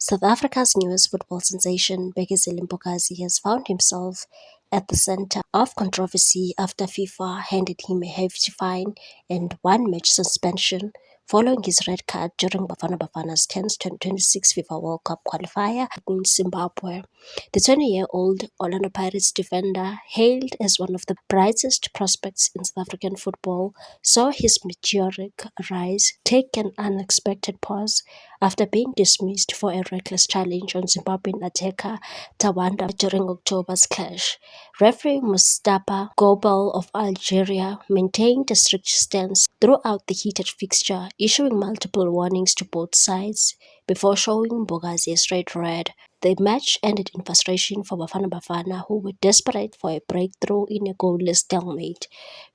South Africa's newest football sensation, Bekezile Mpokazi, has found himself at the center of controversy after FIFA handed him a hefty fine and one-match suspension following his red card during Bafana Bafana's 2026 FIFA World Cup qualifier against Zimbabwe. The 20-year-old Orlando Pirates defender, hailed as one of the brightest prospects in South African football, saw his meteoric rise take an unexpected pause after being dismissed for a reckless challenge on Zimbabwean attacker Tawanda during October's clash. Referee Mustapha Gobel of Algeria maintained a strict stance throughout the heated fixture, issuing multiple warnings to both sides before showing Mpokazi a straight red. The match ended in frustration for Bafana Bafana, who were desperate for a breakthrough in a goalless stalemate.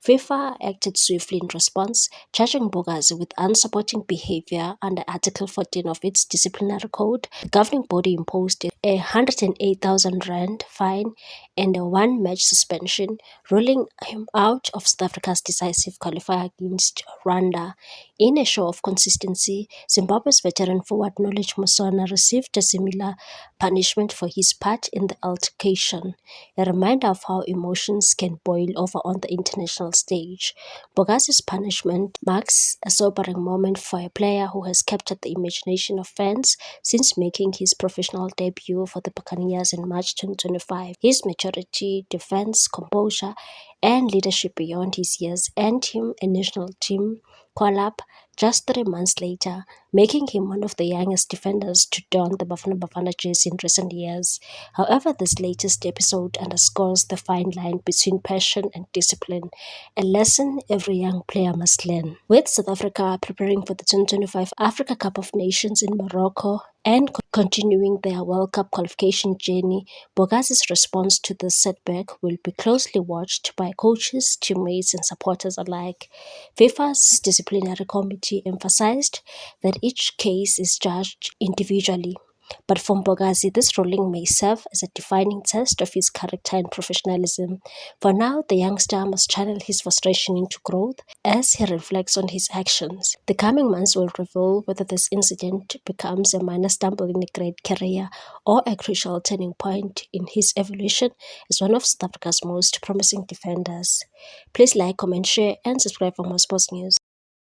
FIFA acted swiftly in response, charging Mpokazi with unsupporting behavior under Article 14 of its disciplinary code. The governing body imposed a 108,000 rand fine and a one-match suspension, ruling him out of South Africa's decisive qualifier against Rwanda. In a show of consistency, Zimbabwe's veteran forward Knowledge Musona received a similar punishment for his part in the altercation, a reminder of how emotions can boil over on the international stage. Mpokazi's punishment marks a sobering moment for a player who has captured the imagination of fans since making his professional debut for the Buccaneers in March 2025. His maturity, defense, composure, and leadership beyond his years earned him a national team call-up just 3 months later, making him one of the youngest defenders to don the Bafana Bafana jersey in recent years. However, this latest episode underscores the fine line between passion and discipline, a lesson every young player must learn. With South Africa preparing for the 2025 Africa Cup of Nations in Morocco and continuing their World Cup qualification journey, Mpokazi's response to this setback will be closely watched by coaches, teammates, and supporters alike. FIFA's disciplinary committee emphasized that each case is judged individually. But for Mpokazi, this ruling may serve as a defining test of his character and professionalism. For now, the youngster must channel his frustration into growth as he reflects on his actions. The coming months will reveal whether this incident becomes a minor stumble in a great career or a crucial turning point in his evolution as one of South Africa's most promising defenders. Please like, comment, share, and subscribe for more sports news.